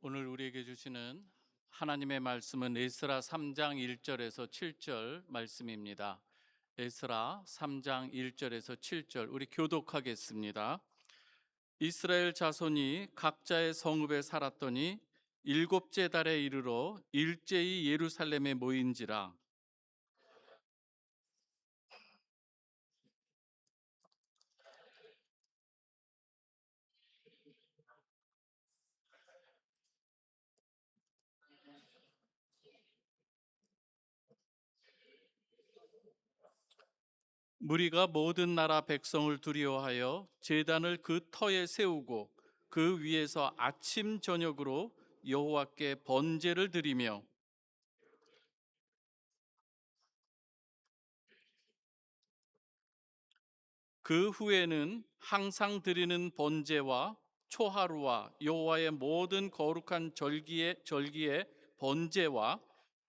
오늘 우리에게 주시는 하나님의 말씀은 에스라 3장 1절에서 7절 말씀입니다. 에스라 3장 1절에서 7절 우리 교독하겠습니다. 이스라엘 자손이 각자의 성읍에 살았더니 일곱째 달에 이르러 일제히 예루살렘에 모인지라. 무리가 모든 나라 백성을 두려워하여 제단을 그 터에 세우고 그 위에서 아침 저녁으로 여호와께 번제를 드리며 그 후에는 항상 드리는 번제와 초하루와 여호와의 모든 거룩한 절기의 번제와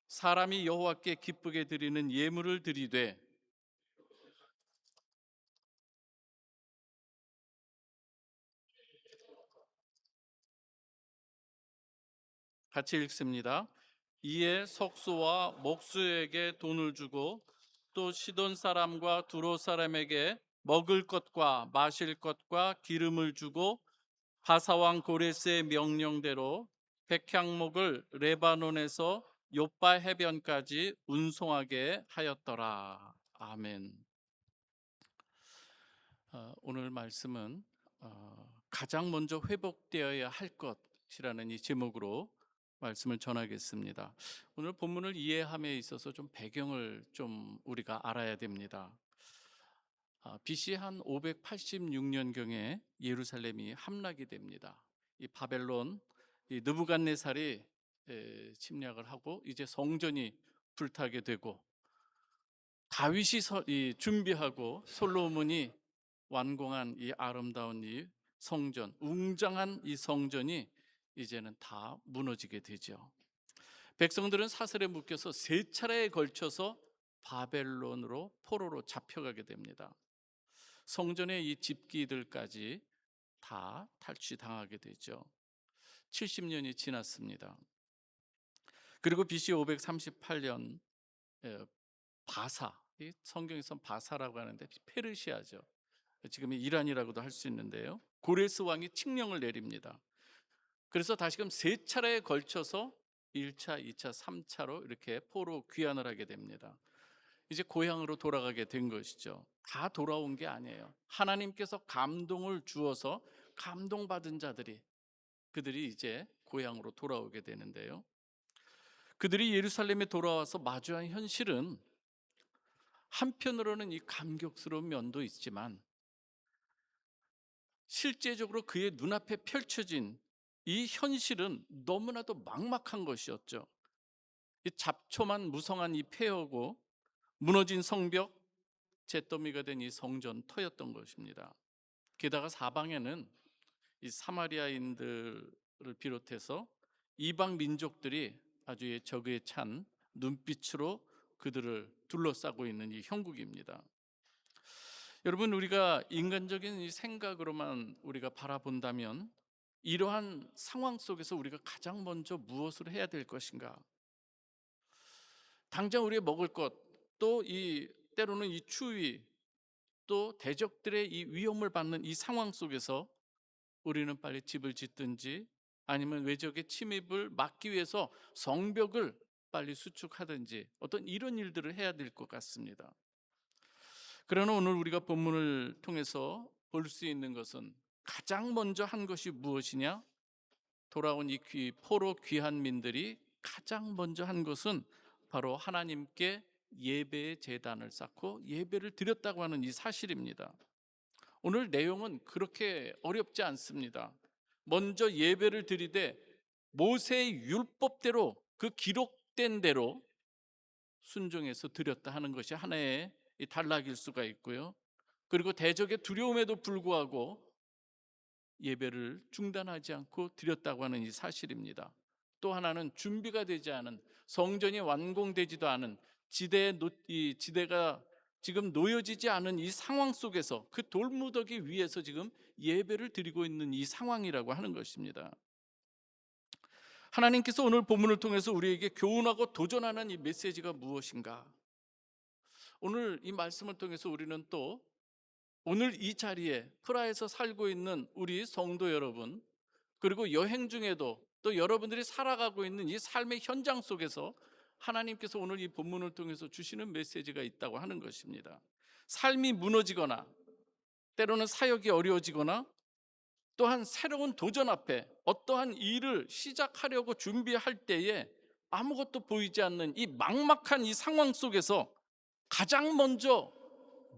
사람이 여호와께 기쁘게 드리는 예물을 드리되. 같이 읽습니다. 이에 석수와 목수에게 돈을 주고 또 시돈 사람과 두로 사람에게 먹을 것과 마실 것과 기름을 주고 바사왕 고레스의 명령대로 백향목을 레바논에서 요바 해변까지 운송하게 하였더라. 아멘. 오늘 말씀은 가장 먼저 회복되어야 할 것이라는 이 제목으로 말씀을 전하겠습니다. 오늘 본문을 이해함에 있어서 좀 배경을 좀 우리가 알아야 됩니다. BC 한 586년경에 예루살렘이 함락이 됩니다. 이 바벨론, 이 느부갓네살이 침략을 하고 이제 성전이 불타게 되고 다윗이 준비하고 솔로몬이 완공한 이 아름다운 이 성전, 웅장한 이 성전이 이제는 다 무너지게 되죠. 백성들은 사슬에 묶여서 세 차례에 걸쳐서 바벨론으로 포로로 잡혀가게 됩니다. 성전의 이 집기들까지 다 탈취당하게 되죠. 70년이 지났습니다. 그리고 BC 538년 바사, 이 성경에서 바사라고 하는데 페르시아죠. 지금의 이란이라고도 할 수 있는데요. 고레스 왕이 칙령을 내립니다. 그래서 다시금 세 차례에 걸쳐서 1차, 2차, 3차로 이렇게 포로 귀환을 하게 됩니다. 이제 고향으로 돌아가게 된 것이죠. 다 돌아온 게 아니에요. 하나님께서 감동을 주어서 감동받은 자들이, 그들이 이제 고향으로 돌아오게 되는데요. 그들이 예루살렘에 돌아와서 마주한 현실은 한편으로는 이 감격스러운 면도 있지만 실제적으로 그의 눈앞에 펼쳐진 이 현실은 너무나도 막막한 것이었죠. 이 잡초만 무성한 이 폐허고 무너진 성벽, 잿더미가 된 이 성전 터였던 것입니다. 게다가 사방에는 이 사마리아인들을 비롯해서 이방 민족들이 아주 적에 찬 눈빛으로 그들을 둘러싸고 있는 이 형국입니다. 여러분, 우리가 인간적인 이 생각으로만 우리가 바라본다면 이러한 상황 속에서 우리가 가장 먼저 무엇을 해야 될 것인가? 당장 우리가 먹을 것, 또 이 때로는 이 추위, 또 대적들의 이 위험을 받는 이 상황 속에서 우리는 빨리 집을 짓든지 아니면 외적의 침입을 막기 위해서 성벽을 빨리 수축하든지 어떤 이런 일들을 해야 될 것 같습니다. 그러나 오늘 우리가 본문을 통해서 볼 수 있는 것은 가장 먼저 한 것이 무엇이냐? 돌아온 이 포로 귀한민들이 가장 먼저 한 것은 바로 하나님께 예배의 제단을 쌓고 예배를 드렸다고 하는 이 사실입니다. 오늘 내용은 그렇게 어렵지 않습니다. 먼저 예배를 드리되 모세의 율법대로 그 기록된 대로 순종해서 드렸다 하는 것이 하나의 단락일 수가 있고요. 그리고 대적의 두려움에도 불구하고 예배를 중단하지 않고 드렸다고 하는 이 사실입니다. 또 하나는 준비가 되지 않은, 성전이 완공되지도 않은 지대가 지금 놓여지지 않은 이 상황 속에서 그 돌무더기 위에서 지금 예배를 드리고 있는 이 상황이라고 하는 것입니다. 하나님께서 오늘 본문을 통해서 우리에게 교훈하고 도전하는 이 메시지가 무엇인가? 오늘 이 말씀을 통해서 우리는 또 오늘 이 자리에 프라하에서 살고 있는 우리 성도 여러분, 그리고 여행 중에도 또 여러분들이 살아가고 있는 이 삶의 현장 속에서 하나님께서 오늘 이 본문을 통해서 주시는 메시지가 있다고 하는 것입니다. 삶이 무너지거나 때로는 사역이 어려워지거나 또한 새로운 도전 앞에 어떠한 일을 시작하려고 준비할 때에 아무것도 보이지 않는 이 막막한 이 상황 속에서 가장 먼저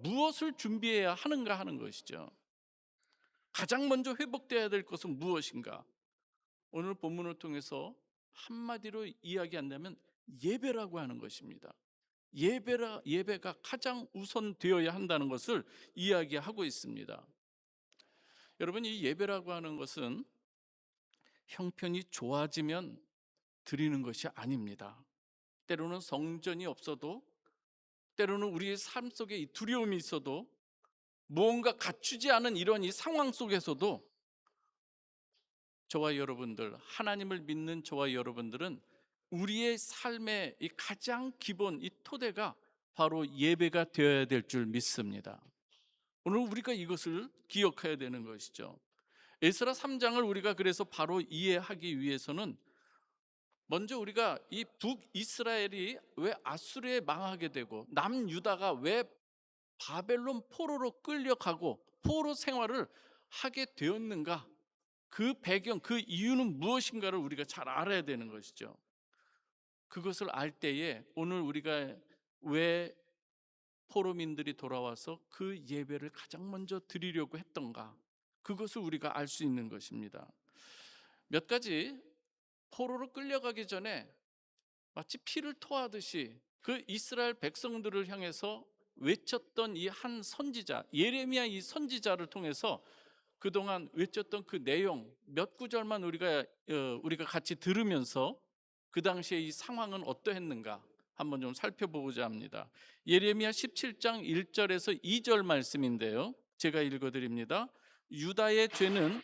무엇을 준비해야 하는가 하는 것이죠. 가장 먼저 회복되어야 될 것은 무엇인가? 오늘 본문을 통해서 한마디로 이야기한다면 예배라고 하는 것입니다. 예배가 가장 우선되어야 한다는 것을 이야기하고 있습니다. 여러분, 이 예배라고 하는 것은 형편이 좋아지면 드리는 것이 아닙니다. 때로는 성전이 없어도, 때로는 우리의 삶 속에 이 두려움이 있어도, 무언가 갖추지 않은 이런 이 상황 속에서도 저와 여러분들, 하나님을 믿는 저와 여러분들은 우리의 삶의 이 가장 기본 이 토대가 바로 예배가 되어야 될 줄 믿습니다. 오늘 우리가 이것을 기억해야 되는 것이죠. 에스라 3장을 우리가 그래서 바로 이해하기 위해서는 먼저 우리가 이 북이스라엘이 왜 아수르에 망하게 되고 남유다가 왜 바벨론 포로로 끌려가고 포로 생활을 하게 되었는가, 그 배경, 그 이유는 무엇인가를 우리가 잘 알아야 되는 것이죠. 그것을 알 때에 오늘 우리가 왜 포로민들이 돌아와서 그 예배를 가장 먼저 드리려고 했던가, 그것을 우리가 알 수 있는 것입니다. 몇 가지, 포로로 끌려가기 전에 마치 피를 토하듯이 그 이스라엘 백성들을 향해서 외쳤던 이 한 선지자 예레미야, 이 선지자를 통해서 그동안 외쳤던 그 내용 몇 구절만 우리가 같이 들으면서 그 당시에 이 상황은 어떠했는가 한번 좀 살펴보고자 합니다. 예레미야 17장 1절에서 2절 말씀인데요, 제가 읽어드립니다. 유다의 죄는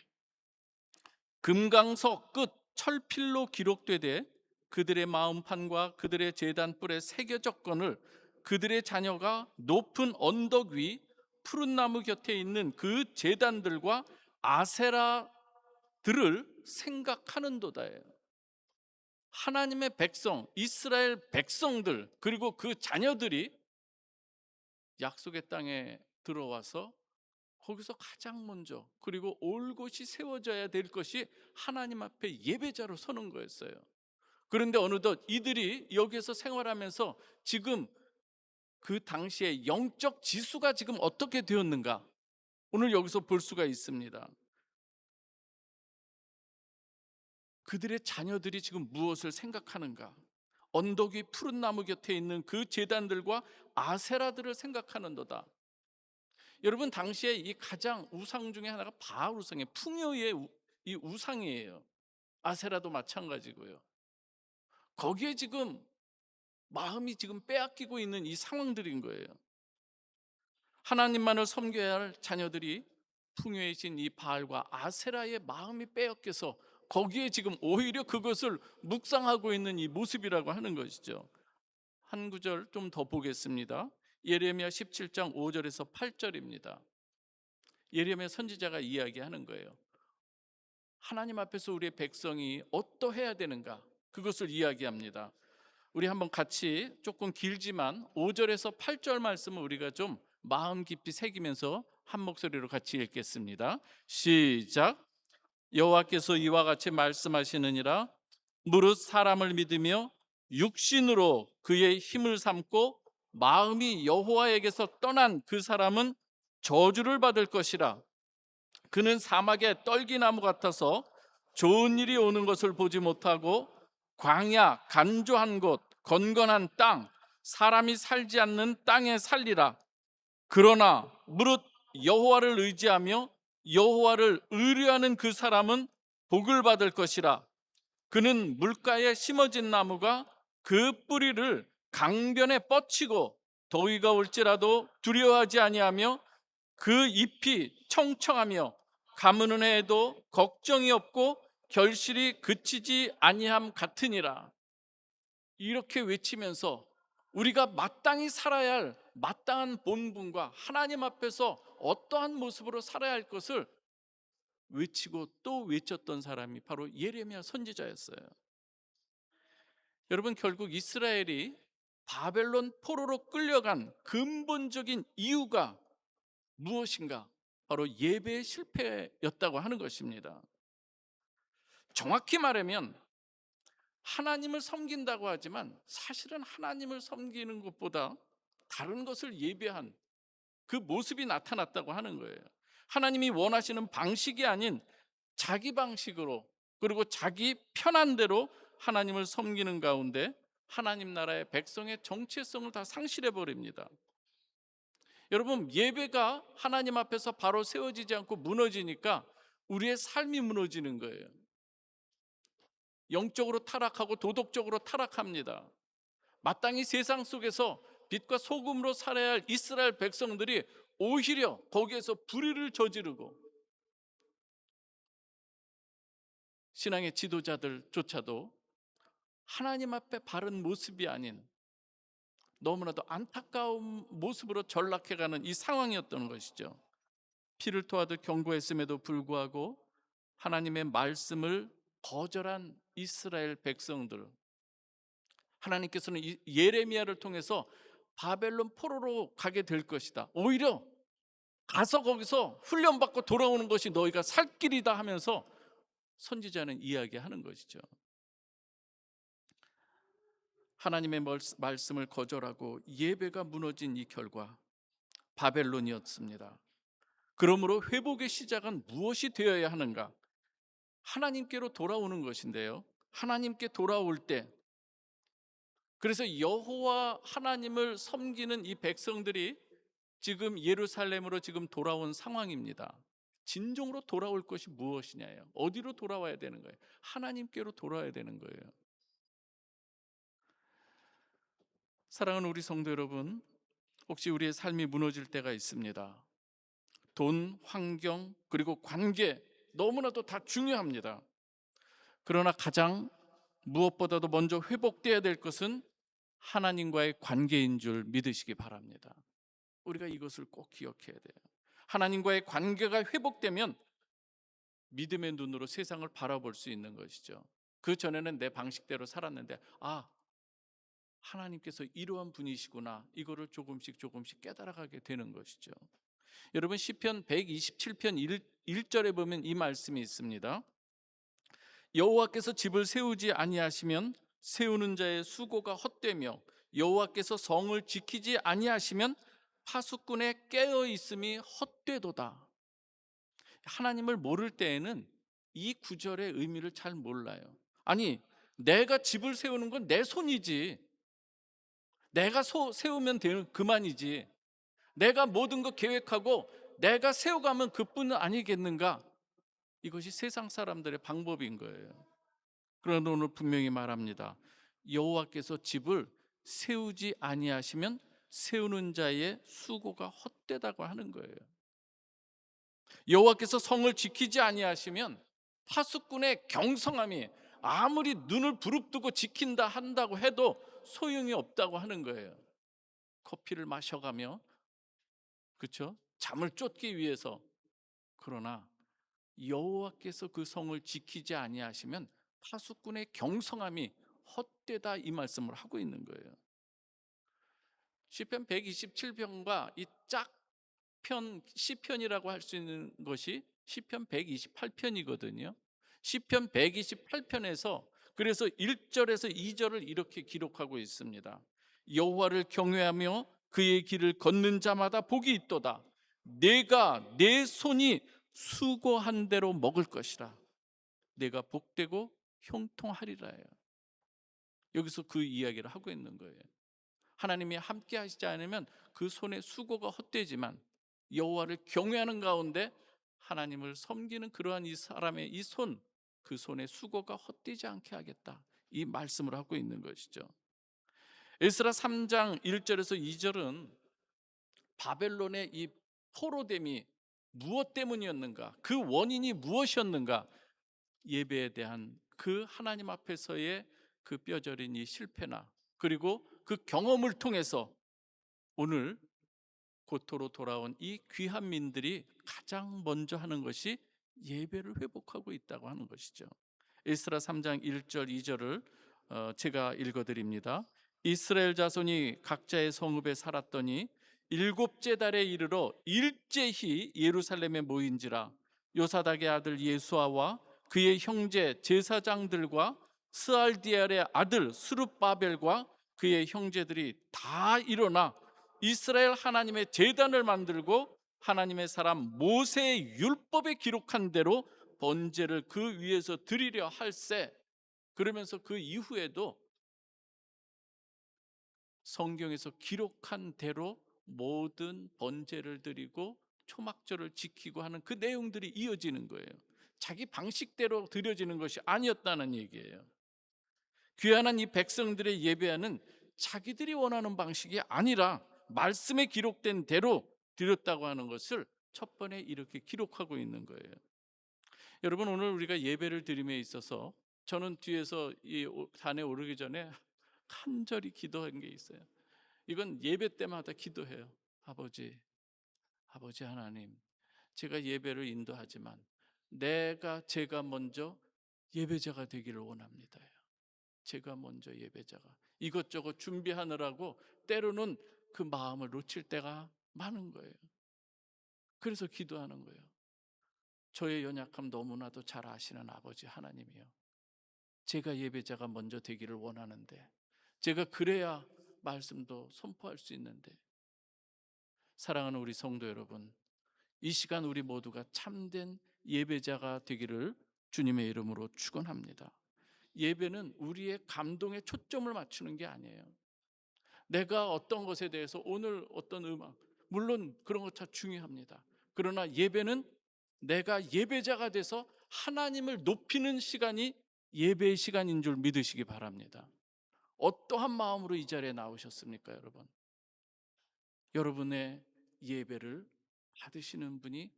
금강석 끝 철필로 기록되되 그들의 마음판과 그들의 제단 뿔에 새겨졌거늘 그들의 자녀가 높은 언덕 위 푸른 나무 곁에 있는 그 제단들과 아세라들을 생각하는도다예요. 하나님의 백성, 이스라엘 백성들, 그리고 그 자녀들이 약속의 땅에 들어와서 거기서 가장 먼저, 그리고 올 곳이 세워져야 될 것이 하나님 앞에 예배자로 서는 거였어요. 그런데 어느덧 이들이 여기에서 생활하면서 지금 그 당시에 영적 지수가 지금 어떻게 되었는가, 오늘 여기서 볼 수가 있습니다. 그들의 자녀들이 지금 무엇을 생각하는가, 언덕 위 푸른 나무 곁에 있는 그 제단들과 아세라들을 생각하는도다. 여러분, 당시에 이 가장 우상 중에 하나가 바알 우상이에요. 풍요의 이 우상이에요. 아세라도 마찬가지고요. 거기에 지금 마음이 지금 빼앗기고 있는 이 상황들인 거예요. 하나님만을 섬겨야 할 자녀들이 풍요해진 이 바알과 아세라의 마음이 빼앗겨서 거기에 지금 오히려 그것을 묵상하고 있는 이 모습이라고 하는 것이죠. 한 구절 좀 더 보겠습니다. 예레미야 17장 5절에서 8절입니다. 예레미야 선지자가 이야기하는 거예요. 하나님 앞에서 우리의 백성이 어떠해야 되는가, 그것을 이야기합니다. 우리 한번 같이 조금 길지만 5절에서 8절 말씀을 우리가 좀 마음 깊이 새기면서 한 목소리로 같이 읽겠습니다. 시작. 여호와께서 이와 같이 말씀하시느니라. 무릇 사람을 믿으며 육신으로 그의 힘을 삼고 마음이 여호와에게서 떠난 그 사람은 저주를 받을 것이라. 그는 사막의 떨기나무 같아서 좋은 일이 오는 것을 보지 못하고 광야 간조한 곳 건건한 땅 사람이 살지 않는 땅에 살리라. 그러나 무릇 여호와를 의지하며 여호와를 의뢰하는 그 사람은 복을 받을 것이라. 그는 물가에 심어진 나무가 그 뿌리를 강변에 뻗치고 더위가 올지라도 두려워하지 아니하며 그 잎이 청청하며 가무는 해에도 걱정이 없고 결실이 그치지 아니함 같으니라. 이렇게 외치면서 우리가 마땅히 살아야 할 마땅한 본분과 하나님 앞에서 어떠한 모습으로 살아야 할 것을 외치고 또 외쳤던 사람이 바로 예레미야 선지자였어요. 여러분, 결국 이스라엘이 바벨론 포로로 끌려간 근본적인 이유가 무엇인가? 바로 예배의 실패였다고 하는 것입니다. 정확히 말하면 하나님을 섬긴다고 하지만 사실은 하나님을 섬기는 것보다 다른 것을 예배한 그 모습이 나타났다고 하는 거예요. 하나님이 원하시는 방식이 아닌 자기 방식으로, 그리고 자기 편한 대로 하나님을 섬기는 가운데 하나님 나라의 백성의 정체성을 다 상실해 버립니다. 여러분, 예배가 하나님 앞에서 바로 세워지지 않고 무너지니까 우리의 삶이 무너지는 거예요. 영적으로 타락하고 도덕적으로 타락합니다. 마땅히 세상 속에서 빛과 소금으로 살아야 할 이스라엘 백성들이 오히려 거기에서 불의를 저지르고, 신앙의 지도자들조차도 하나님 앞에 바른 모습이 아닌 너무나도 안타까운 모습으로 전락해가는 이 상황이었던 것이죠. 피를 토하듯 경고했음에도 불구하고 하나님의 말씀을 거절한 이스라엘 백성들, 하나님께서는 예레미야를 통해서 바벨론 포로로 가게 될 것이다, 오히려 가서 거기서 훈련받고 돌아오는 것이 너희가 살 길이다 하면서 선지자는 이야기하는 것이죠. 하나님의 말씀을 거절하고 예배가 무너진 이 결과 바벨론이었습니다. 그러므로 회복의 시작은 무엇이 되어야 하는가? 하나님께로 돌아오는 것인데요, 하나님께 돌아올 때, 그래서 여호와 하나님을 섬기는 이 백성들이 지금 예루살렘으로 지금 돌아온 상황입니다. 진정으로 돌아올 것이 무엇이냐예요. 어디로 돌아와야 되는 거예요? 하나님께로 돌아와야 되는 거예요. 사랑하는 우리 성도 여러분, 혹시 우리의 삶이 무너질 때가 있습니다. 돈, 환경, 그리고 관계, 너무나도 다 중요합니다. 그러나 가장 무엇보다도 먼저 회복돼야 될 것은 하나님과의 관계인 줄 믿으시기 바랍니다. 우리가 이것을 꼭 기억해야 돼요. 하나님과의 관계가 회복되면 믿음의 눈으로 세상을 바라볼 수 있는 것이죠. 그 전에는 내 방식대로 살았는데, 하나님께서 이러한 분이시구나, 이거를 조금씩 깨달아가게 되는 것이죠. 여러분, 시편 127편 1절에 보면 이 말씀이 있습니다. 여호와께서 집을 세우지 아니하시면 세우는 자의 수고가 헛되며 여호와께서 성을 지키지 아니하시면 파수꾼의 깨어 있음이 헛되도다. 하나님을 모를 때에는 이 구절의 의미를 잘 몰라요. 아니, 내가 집을 세우는 건 내 손이지, 내가 세우면 되는 그만이지, 내가 모든 거 계획하고 내가 세워가면 그뿐은 아니겠는가? 이것이 세상 사람들의 방법인 거예요. 그러나 오늘 분명히 말합니다. 여호와께서 집을 세우지 아니하시면 세우는 자의 수고가 헛되다고 하는 거예요. 여호와께서 성을 지키지 아니하시면 파수꾼의 경성함이 아무리 눈을 부릅뜨고 지킨다 한다고 해도 소용이 없다고 하는 거예요. 커피를 마셔가며, 그렇죠? 잠을 쫓기 위해서. 그러나 여호와께서 그 성을 지키지 아니하시면 파수꾼의 경성함이 헛되다, 이 말씀을 하고 있는 거예요. 시편 127편과 이 짝편 시편이라고 할 수 있는 것이 시편 128편이거든요. 시편 128편에서 그래서 1절에서 2절을 이렇게 기록하고 있습니다. 여호와를 경외하며 그의 길을 걷는 자마다 복이 있도다. 내가 내 손이 수고한 대로 먹을 것이라. 내가 복되고 형통하리라예요. 여기서 그 이야기를 하고 있는 거예요. 하나님이 함께 하시지 않으면 그 손의 수고가 헛되지만 여호와를 경외하는 가운데 하나님을 섬기는 그러한 이 사람의 이 손, 그 손의 수고가 헛되지 않게 하겠다, 이 말씀을 하고 있는 것이죠. 에스라 3장 1절에서 2절은 바벨론의 이 포로됨이 무엇 때문이었는가, 그 원인이 무엇이었는가, 예배에 대한 그 하나님 앞에서의 그 뼈저린 이 실패나 그리고 그 경험을 통해서 오늘 고토로 돌아온 이 귀한 민들이 가장 먼저 하는 것이 예배를 회복하고 있다고 하는 것이죠. 에스라 3장 1절 2절을 제가 읽어드립니다. 이스라엘 자손이 각자의 성읍에 살았더니 일곱째 달에 이르러 일제히 예루살렘에 모인지라. 요사닥의 아들 예수아와 그의 형제 제사장들과 스알디엘의 아들 스룹바벨과 그의 형제들이 다 일어나 이스라엘 하나님의 제단을 만들고 하나님의 사람 모세의 율법에 기록한 대로 번제를 그 위에서 드리려 할세. 그러면서 그 이후에도 성경에서 기록한 대로 모든 번제를 드리고 초막절을 지키고 하는 그 내용들이 이어지는 거예요. 자기 방식대로 드려지는 것이 아니었다는 얘기예요. 귀환한 이 백성들의 예배하는 자기들이 원하는 방식이 아니라 말씀에 기록된 대로 드렸다고 하는 것을 첫 번에 이렇게 기록하고 있는 거예요. 여러분, 오늘 우리가 예배를 드림에 있어서 저는 뒤에서 이 산에 오르기 전에 간절히 기도한 게 있어요. 이건 예배 때마다 기도해요. 아버지 하나님, 제가 예배를 인도하지만 제가 먼저 예배자가 되기를 원합니다. 제가 먼저 예배자가, 이것저것 준비하느라고 때로는 그 마음을 놓칠 때가 많은 거예요. 그래서 기도하는 거예요. 저의 연약함 너무나도 잘 아시는 아버지 하나님이요, 제가 예배자가 먼저 되기를 원하는데, 제가 그래야 말씀도 선포할 수 있는데. 사랑하는 우리 성도 여러분, 이 시간 우리 모두가 참된 예배자가 되기를 주님의 이름으로 축원합니다. 예배는 우리의 감동에 초점을 맞추는 게 아니에요. 내가 어떤 것에 대해서 오늘 어떤 음악, 물론 그런 것 다 중요합니다. 그러나 예배는 내가 예배자가 돼서 하나님을 높이는 시간이 예배의 시간인 줄 믿으시기 바랍니다. 어떠한 마음으로 이 자리에 나오셨습니까, 여러분? 여러분의 예배를 받으시는 분이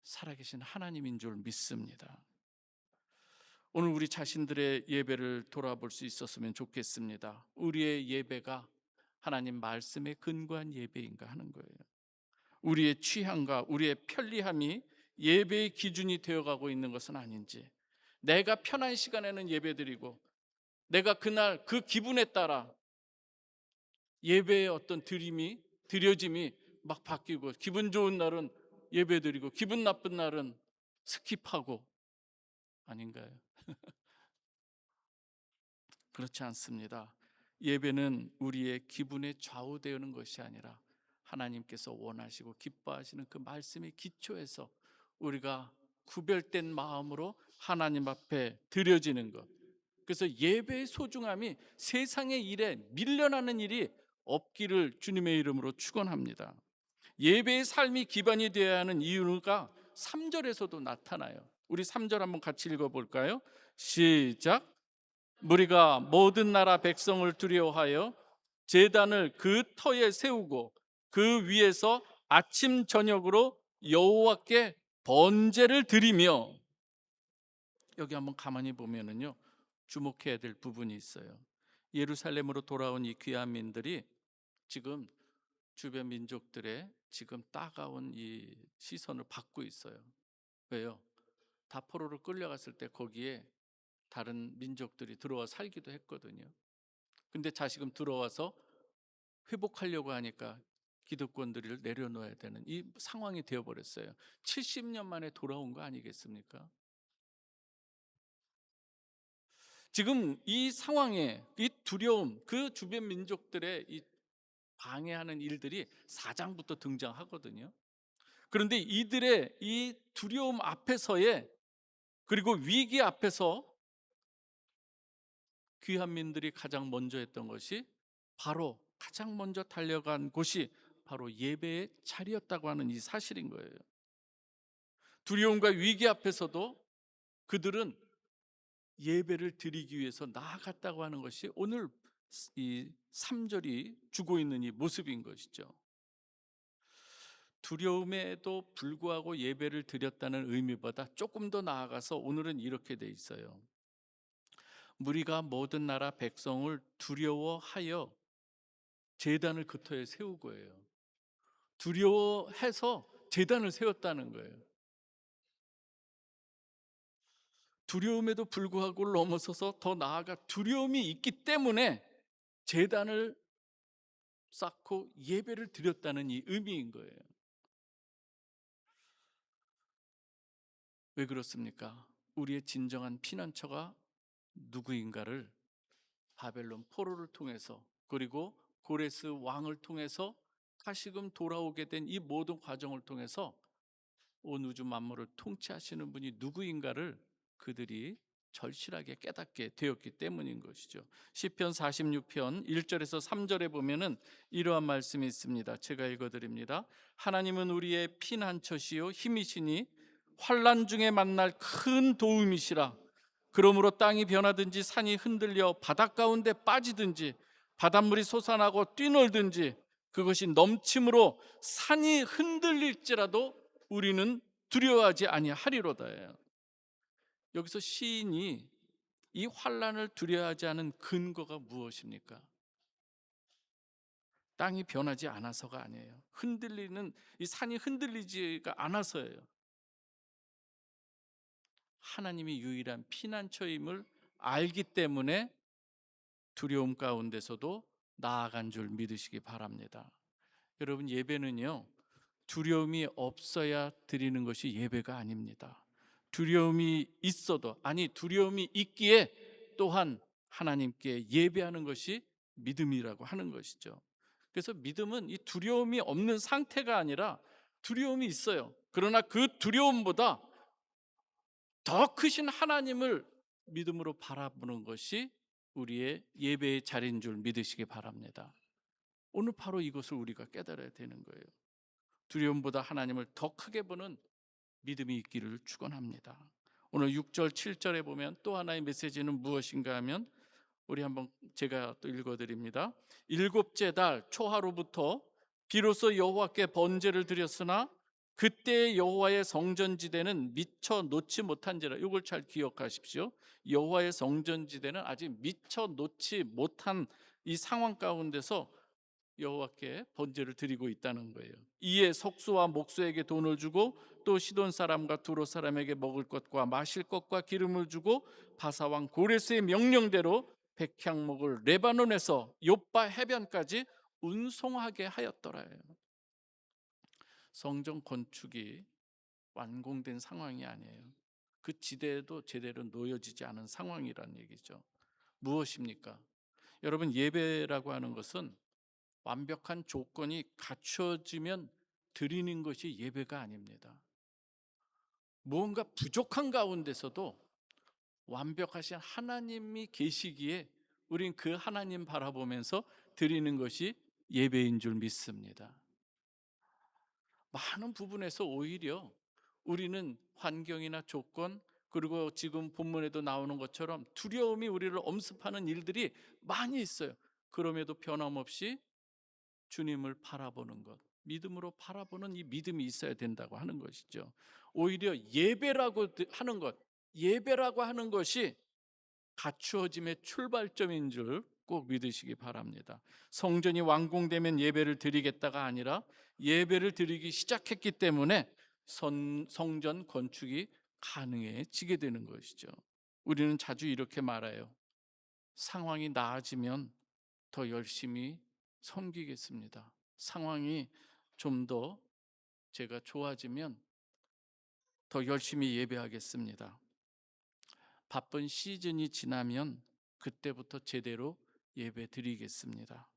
살아계신 하나님인 줄 믿습니다. 오늘 우리 자신들의 예배를 돌아볼 수 있었으면 좋겠습니다. 우리의 예배가 하나님 말씀에 근거한 예배인가 하는 거예요. 우리의 취향과 우리의 편리함이 예배의 기준이 되어가고 있는 것은 아닌지, 내가 편한 시간에는 예배드리고 내가 그날 그 기분에 따라 예배의 어떤 드려짐이 막 바뀌고, 기분 좋은 날은 예배드리고 기분 나쁜 날은 스킵하고, 아닌가요? 그렇지 않습니다. 예배는 우리의 기분에 좌우되는 것이 아니라 하나님께서 원하시고 기뻐하시는 그 말씀의 기초에서 우리가 구별된 마음으로 하나님 앞에 드려지는 것. 그래서 예배의 소중함이 세상의 일에 밀려나는 일이 없기를 주님의 이름으로 축원합니다. 예배의 삶이 기반이 되어야 하는 이유가 3절에서도 나타나요. 우리 3절 한번 같이 읽어볼까요? 시작. 무리가 모든 나라 백성을 두려워하여 제단을 그 터에 세우고 그 위에서 아침 저녁으로 여호와께 번제를 드리며. 여기 한번 가만히 보면은요, 주목해야 될 부분이 있어요. 예루살렘으로 돌아온 이 귀한 민들이 지금 주변 민족들의 지금 따가운 이 시선을 받고 있어요. 왜요? 다포로로 끌려갔을 때 거기에 다른 민족들이 들어와 살기도 했거든요. 근데 자식은 들어와서 회복하려고 하니까 기득권들을 내려놓아야 되는 이 상황이 되어버렸어요. 70년 만에 돌아온 거 아니겠습니까? 지금 이 상황에 이 두려움, 그 주변 민족들의 이 방해하는 일들이 4장부터 등장하거든요. 그런데 이들의 이 두려움 앞에서의, 그리고 위기 앞에서 귀한 민들이 가장 먼저 했던 것이, 바로 가장 먼저 달려간 곳이 바로 예배의 자리였다고 하는 이 사실인 거예요. 두려움과 위기 앞에서도 그들은 예배를 드리기 위해서 나아갔다고 하는 것이 오늘 이 3절이 주고 있는 이 모습인 것이죠. 두려움에도 불구하고 예배를 드렸다는 의미보다 조금 더 나아가서 오늘은 이렇게 돼 있어요. 무리가 모든 나라 백성을 두려워하여 제단을 그 터에 세우고예요. 두려워해서 제단을 세웠다는 거예요. 두려움에도 불구하고 넘어서서 더 나아가 두려움이 있기 때문에 제단을 쌓고 예배를 드렸다는 이 의미인 거예요. 왜 그렇습니까? 우리의 진정한 피난처가 누구인가를 바벨론 포로를 통해서, 그리고 고레스 왕을 통해서 다시금 돌아오게 된 이 모든 과정을 통해서 온 우주 만물을 통치하시는 분이 누구인가를 그들이 절실하게 깨닫게 되었기 때문인 것이죠. 시편 46편 1절에서 3절에 보면은 이러한 말씀이 있습니다. 제가 읽어드립니다. 하나님은 우리의 피난처시요 힘이시니 환난 중에 만날 큰 도움이시라. 그러므로 땅이 변하든지 산이 흔들려 바닷 가운데 빠지든지 바닷물이 솟아나고 뛰놀든지 그것이 넘침으로 산이 흔들릴지라도 우리는 두려워하지 아니하리로다예요. 여기서 시인이 이 환난을 두려워하지 않은 근거가 무엇입니까? 땅이 변하지 않아서가 아니에요. 흔들리는 이 산이 흔들리지가 않아서예요. 하나님이 유일한 피난처임을 알기 때문에 두려움 가운데서도 나아간 줄 믿으시기 바랍니다. 여러분, 예배는요, 두려움이 없어야 드리는 것이 예배가 아닙니다. 두려움이 있어도, 아니 두려움이 있기에 또한 하나님께 예배하는 것이 믿음이라고 하는 것이죠. 그래서 믿음은 이 두려움이 없는 상태가 아니라 두려움이 있어요. 그러나 그 두려움보다 더 크신 하나님을 믿음으로 바라보는 것이 우리의 예배의 자리인 줄 믿으시기 바랍니다. 오늘 바로 이것을 우리가 깨달아야 되는 거예요. 두려움보다 하나님을 더 크게 보는 믿음이 있기를 축원합니다. 오늘 6절 7절에 보면 또 하나의 메시지는 무엇인가 하면, 우리 한번 제가 또 읽어드립니다. 일곱째 달 초하루부터 비로소 여호와께 번제를 드렸으나 그때 여호와의 성전지대는 미처 놓지 못한지라. 이걸 잘 기억하십시오. 여호와의 성전지대는 아직 미처 놓지 못한 이 상황 가운데서 여호와께 번제를 드리고 있다는 거예요. 이에 석수와 목수에게 돈을 주고 또 시돈 사람과 두로 사람에게 먹을 것과 마실 것과 기름을 주고 바사왕 고레스의 명령대로 백향목을 레바논에서 욥바 해변까지 운송하게 하였더라요. 성전 건축이 완공된 상황이 아니에요. 그 지대도 제대로 놓여지지 않은 상황이라는 얘기죠. 무엇입니까? 여러분, 예배라고 하는 것은 완벽한 조건이 갖춰지면 드리는 것이 예배가 아닙니다. 무언가 부족한 가운데서도 완벽하신 하나님이 계시기에 우린 그 하나님 바라보면서 드리는 것이 예배인 줄 믿습니다. 많은 부분에서 오히려 우리는 환경이나 조건, 그리고 지금 본문에도 나오는 것처럼 두려움이 우리를 엄습하는 일들이 많이 있어요. 그럼에도 변함없이 주님을 바라보는 것, 믿음으로 바라보는 이 믿음이 있어야 된다고 하는 것이죠. 오히려 예배라고 하는 것이 갖추어짐의 출발점인 줄 꼭 믿으시기 바랍니다. 성전이 완공되면 예배를 드리겠다가 아니라 예배를 드리기 시작했기 때문에 성전 건축이 가능해지게 되는 것이죠. 우리는 자주 이렇게 말해요. 상황이 나아지면 더 열심히 섬기겠습니다. 상황이 좀 더 제가 좋아지면 더 열심히 예배하겠습니다. 바쁜 시즌이 지나면 그때부터 제대로 예배 드리겠습니다.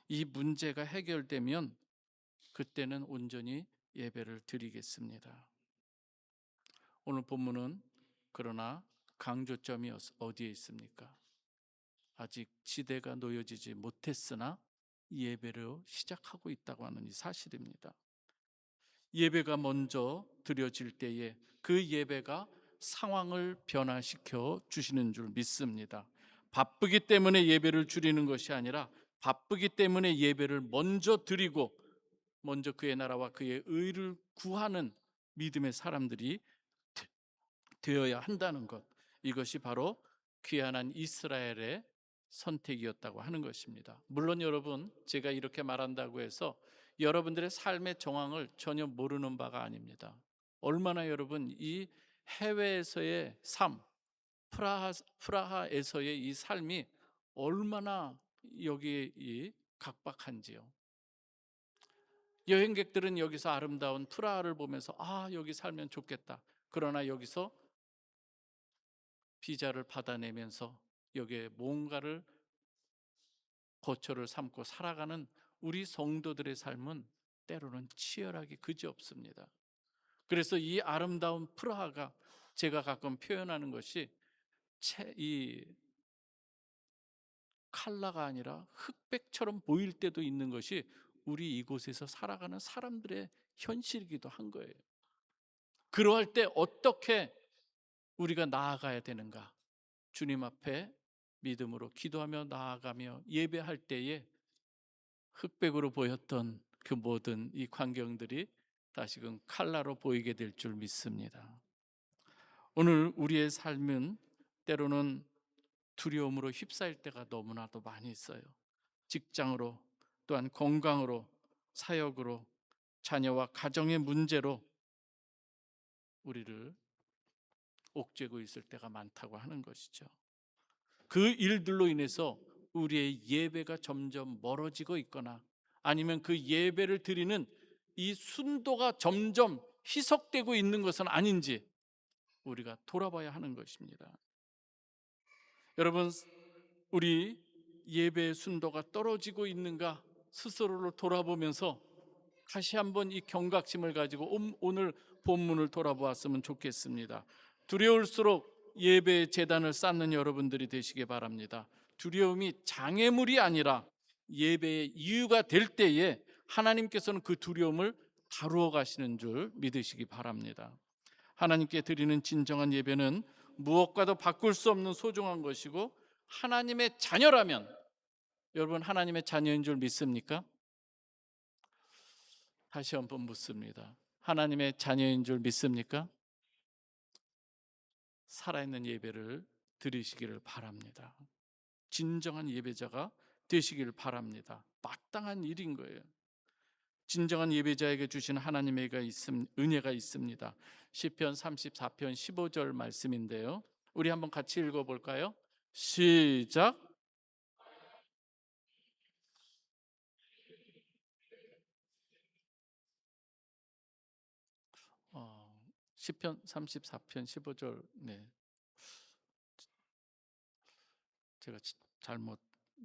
이 문제가 해결되면 그때는 온전히 예배를 드리겠습니다. 오늘 본문은 그러나 강조점이 어디에 있습니까? 아직 지대가 놓여지지 못했으나 예배로 시작하고 있다고 하는 이 사실입니다. 예배가 먼저 드려질 때에 그 예배가 상황을 변화시켜 주시는 줄 믿습니다. 바쁘기 때문에 예배를 줄이는 것이 아니라 바쁘기 때문에 예배를 먼저 드리고 먼저 그의 나라와 그의 의를 구하는 믿음의 사람들이 되어야 한다는 것, 이것이 바로 귀환한 이스라엘의 선택이었다고 하는 것입니다. 물론 여러분, 제가 이렇게 말한다고 해서 여러분들의 삶의 정황을 전혀 모르는 바가 아닙니다. 얼마나 여러분 이 해외에서의 삶, 프라하에서의 이 삶이 얼마나 여기에 이 각박한지요. 여행객들은 여기서 아름다운 프라하를 보면서 아, 여기 살면 좋겠다. 그러나 여기서 비자를 받아내면서 여기에 뭔가를 거처를 삼고 살아가는 우리 성도들의 삶은 때로는 치열하기 그지없습니다. 그래서 이 아름다운 프라하가, 제가 가끔 표현하는 것이 이 칼라가 아니라 흑백처럼 보일 때도 있는 것이 우리 이곳에서 살아가는 사람들의 현실이기도 한 거예요. 그러할 때 어떻게 우리가 나아가야 되는가? 주님 앞에 믿음으로 기도하며 나아가며 예배할 때에 흑백으로 보였던 그 모든 이 광경들이 다시금 칼라로 보이게 될 줄 믿습니다. 오늘 우리의 삶은 때로는 두려움으로 휩싸일 때가 너무나도 많이 있어요. 직장으로, 또한 건강으로, 사역으로, 자녀와 가정의 문제로 우리를 옥죄고 있을 때가 많다고 하는 것이죠. 그 일들로 인해서 우리의 예배가 점점 멀어지고 있거나 아니면 그 예배를 드리는 이 순도가 점점 희석되고 있는 것은 아닌지 우리가 돌아봐야 하는 것입니다. 여러분, 우리 예배의 순도가 떨어지고 있는가 스스로를 돌아보면서 다시 한번 이 경각심을 가지고 오늘 본문을 돌아보았으면 좋겠습니다. 두려울수록 예배의 제단을 쌓는 여러분들이 되시기 바랍니다. 두려움이 장애물이 아니라 예배의 이유가 될 때에 하나님께서는 그 두려움을 다루어 가시는 줄 믿으시기 바랍니다. 하나님께 드리는 진정한 예배는 무엇과도 바꿀 수 없는 소중한 것이고, 하나님의 자녀라면, 여러분 하나님의 자녀인 줄 믿습니까? 다시 한번 묻습니다. 하나님의 자녀인 줄 믿습니까? 살아있는 예배를 드리시기를 바랍니다. 진정한 예배자가 되시기를 바랍니다. 마땅한 일인 거예요. 진정한 예배자에게 주신 하나님의 은혜가 있습니다. 시편 34편 15절 말씀인데요, 우리 한번 같이 읽어볼까요? 시작. 시편 34편 15절. 네, 제가 잘못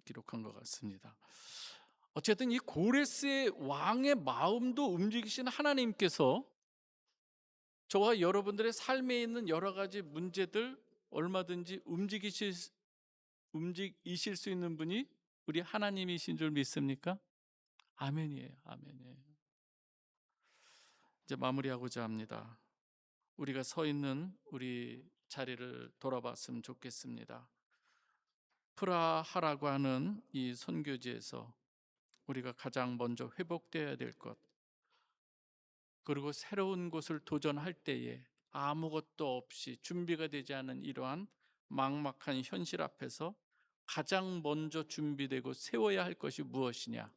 기록한 것 같습니다. 어쨌든 이 고레스의 왕의 마음도 움직이신 하나님께서 저와 여러분들의 삶에 있는 여러 가지 문제들 얼마든지 움직이실 수 있는 분이 우리 하나님이신 줄 믿습니까? 아멘이에요. 아멘이에요. 이제 마무리하고자 합니다. 우리가 서 있는 우리 자리를 돌아봤으면 좋겠습니다. 프라하라고 하는 이 선교지에서 우리가 가장 먼저 회복되어야 될 것, 그리고 새로운 곳을 도전할 때에 아무것도 없이 준비가 되지 않은 이러한 막막한 현실 앞에서 가장 먼저 준비되고 세워야 할 것이 무엇이냐?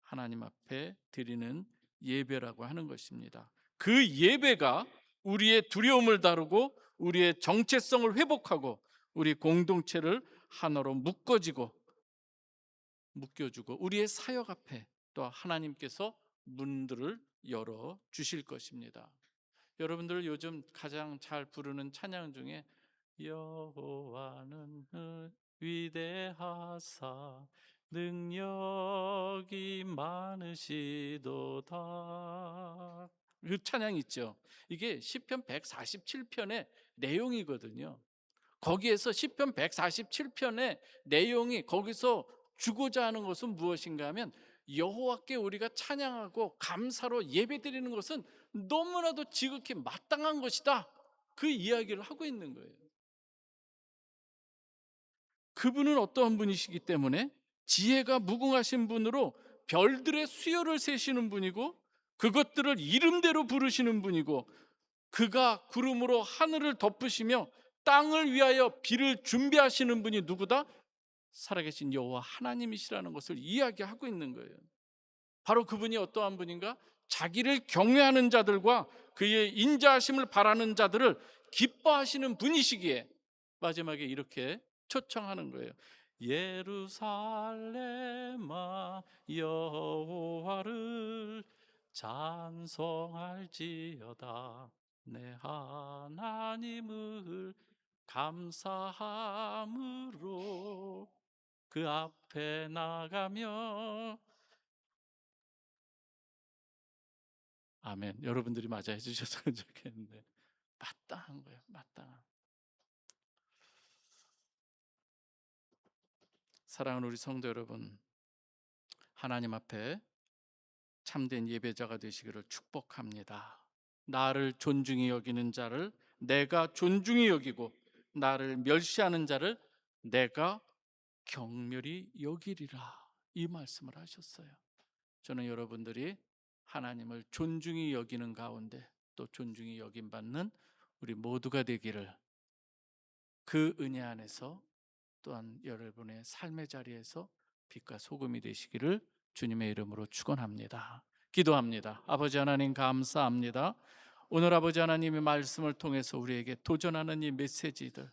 하나님 앞에 드리는 예배라고 하는 것입니다. 그 예배가 우리의 두려움을 다루고 우리의 정체성을 회복하고 우리 공동체를 하나로 묶여주고 우리의 사역 앞에 또 하나님께서 문들을 열어 주실 것입니다. 여러분들 요즘 가장 잘 부르는 찬양 중에 여호와는 위대하사 능력이 많으시도다, 그 찬양 있죠. 이게 시편 147편의 내용이거든요. 거기에서 시편 147편의 내용이 거기서 주고자 하는 것은 무엇인가 하면, 여호와께 우리가 찬양하고 감사로 예배드리는 것은 너무나도 지극히 마땅한 것이다, 그 이야기를 하고 있는 거예요. 그분은 어떠한 분이시기 때문에 지혜가 무궁하신 분으로 별들의 수요를 세시는 분이고 그것들을 이름대로 부르시는 분이고 그가 구름으로 하늘을 덮으시며 땅을 위하여 비를 준비하시는 분이 누구다? 살아계신 여호와 하나님이시라는 것을 이야기하고 있는 거예요. 바로 그분이 어떠한 분인가? 자기를 경외하는 자들과 그의 인자하심을 바라는 자들을 기뻐하시는 분이시기에 마지막에 이렇게 초청하는 거예요. 예루살렘아 여호와를 찬송할지어다. 내 하나님을 감사함으로 그 앞에 나가며. 아멘. 여러분들이 맞아 해주셨으면 좋겠는데 마땅한 거예요. 마땅한. 사랑하는 우리 성도 여러분, 하나님 앞에 참된 예배자가 되시기를 축복합니다. 나를 존중히 여기는 자를 내가 존중히 여기고 나를 멸시하는 자를 내가 경멸히 여기리라, 이 말씀을 하셨어요. 저는 여러분들이 하나님을 존중히 여기는 가운데 또 존중히 여김받는 우리 모두가 되기를, 그 은혜 안에서 또한 여러분의 삶의 자리에서 빛과 소금이 되시기를 주님의 이름으로 축원합니다. 기도합니다. 아버지 하나님 감사합니다. 오늘 아버지 하나님의 말씀을 통해서 우리에게 도전하는 이 메시지들,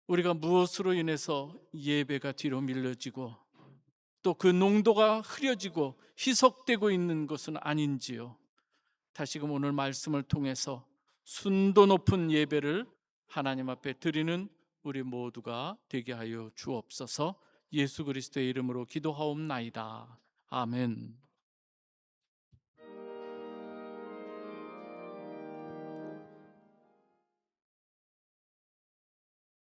우리가 무엇으로 인해서 예배가 뒤로 밀려지고 또 그 농도가 흐려지고 희석되고 있는 것은 아닌지요. 다시금 오늘 말씀을 통해서 순도 높은 예배를 하나님 앞에 드리는 우리 모두가 되게 하여 주옵소서. 예수 그리스도의 이름으로 기도하옵나이다. 아멘.